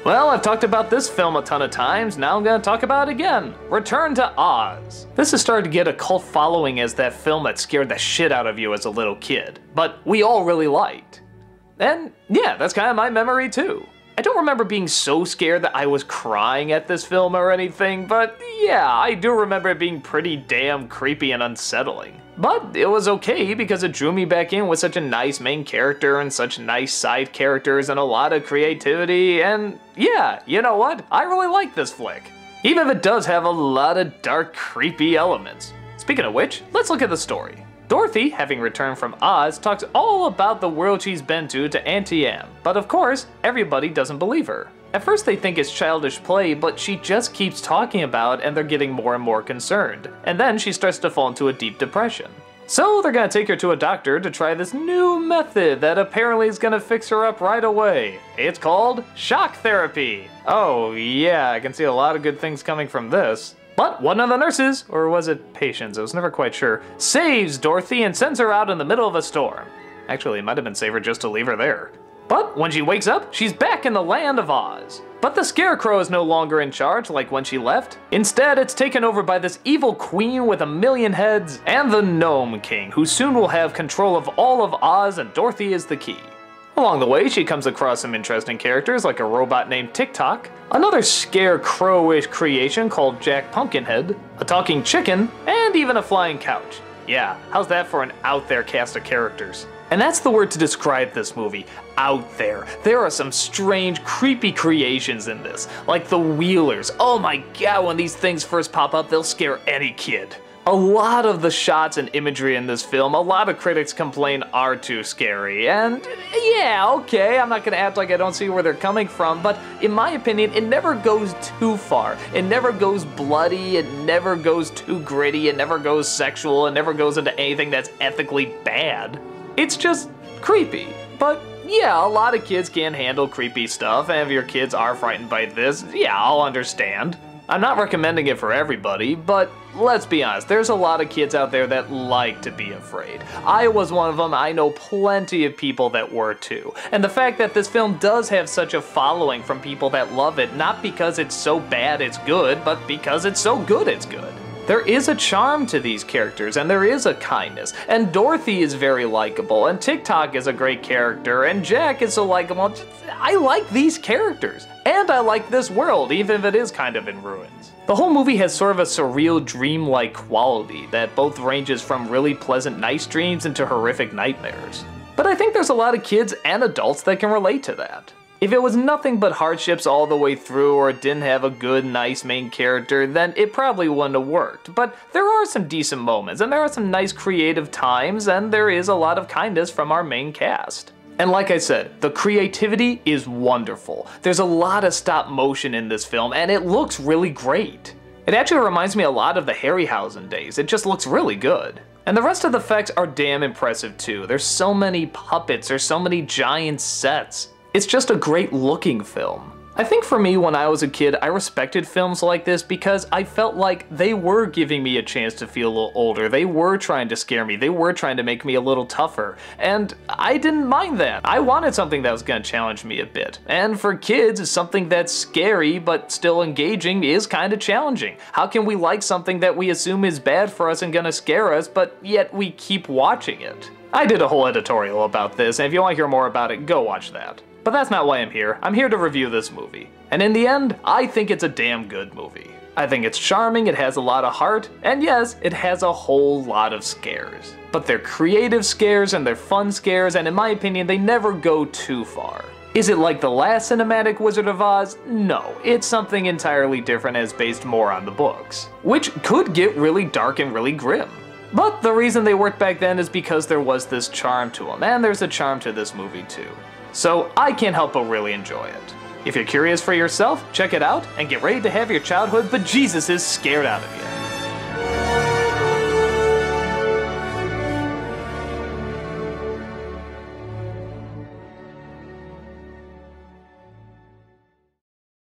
Well, I've talked about this film a ton of times, now I'm gonna talk about it again. Return to Oz. This has started to get a cult following as that film that scared the shit out of you as a little kid, but we all really liked. And yeah, that's kind of my memory too. I don't remember being so scared that I was crying at this film or anything, but yeah, I do remember it being pretty damn creepy and unsettling. But it was okay because it drew me back in with such a nice main character and such nice side characters and a lot of creativity, and yeah, you know what? I really like this flick. Even if it does have a lot of dark, creepy elements. Speaking of which, let's look at the story. Dorothy, having returned from Oz, talks all about the world she's been to Auntie Anne, but of course, everybody doesn't believe her. At first they think it's childish play, but she just keeps talking about it and they're getting more and more concerned. And then she starts to fall into a deep depression. So they're gonna take her to a doctor to try this new method that apparently is gonna fix her up right away. It's called shock therapy. Oh yeah, I can see a lot of good things coming from this. But one of the nurses, or was it patients, I was never quite sure, saves Dorothy and sends her out in the middle of a storm. Actually, it might have been safer just to leave her there. But when she wakes up, she's back in the land of Oz. But the Scarecrow is no longer in charge like when she left. Instead, it's taken over by this evil queen with 1,000,000 heads and the Gnome King, who soon will have control of all of Oz, and Dorothy is the key. Along the way, she comes across some interesting characters like a robot named TikTok, another scarecrowish creation called Jack Pumpkinhead, a talking chicken, and even a flying couch. Yeah, how's that for an out there cast of characters? And that's the word to describe this movie, out there. There are some strange, creepy creations in this, like the Wheelers. Oh my god, when these things first pop up, they'll scare any kid. A lot of the shots and imagery in this film, a lot of critics complain are too scary, and yeah, okay, I'm not gonna act like I don't see where they're coming from, but in my opinion, it never goes too far. It never goes bloody, it never goes too gritty, it never goes sexual, it never goes into anything that's ethically bad. It's just creepy. But yeah, a lot of kids can't handle creepy stuff, and if your kids are frightened by this, yeah, I'll understand. I'm not recommending it for everybody, but let's be honest, there's a lot of kids out there that like to be afraid. I was one of them, I know plenty of people that were too. And the fact that this film does have such a following from people that love it, not because it's so bad it's good, but because it's so good it's good. There is a charm to these characters, and there is a kindness, and Dorothy is very likable, and TikTok is a great character, and Jack is so likable. I like these characters, and I like this world, even if it is kind of in ruins. The whole movie has sort of a surreal, dreamlike quality that both ranges from really pleasant nice dreams into horrific nightmares. But I think there's a lot of kids and adults that can relate to that. If it was nothing but hardships all the way through, or it didn't have a good, nice main character, then it probably wouldn't have worked. But there are some decent moments, and there are some nice creative times, and there is a lot of kindness from our main cast. And like I said, the creativity is wonderful. There's a lot of stop motion in this film, and it looks really great. It actually reminds me a lot of the Harryhausen days. It just looks really good. And the rest of the effects are damn impressive too. There's so many puppets, there's so many giant sets. It's just a great looking film. I think for me, when I was a kid, I respected films like this because I felt like they were giving me a chance to feel a little older. They were trying to scare me. They were trying to make me a little tougher. And I didn't mind that. I wanted something that was gonna challenge me a bit. And for kids, something that's scary but still engaging is kind of challenging. How can we like something that we assume is bad for us and gonna scare us, but yet we keep watching it? I did a whole editorial about this, and if you want to hear more about it, go watch that. But that's not why I'm here. I'm here to review this movie. And in the end, I think it's a damn good movie. I think it's charming, it has a lot of heart, and yes, it has a whole lot of scares. But they're creative scares and they're fun scares, and in my opinion, they never go too far. Is it like the last cinematic Wizard of Oz? No, it's something entirely different and is based more on the books, which could get really dark and really grim. But the reason they worked back then is because there was this charm to them, and there's a charm to this movie too. So I can't help but really enjoy it. If you're curious for yourself, check it out and get ready to have your childhood bejesus scared out of you.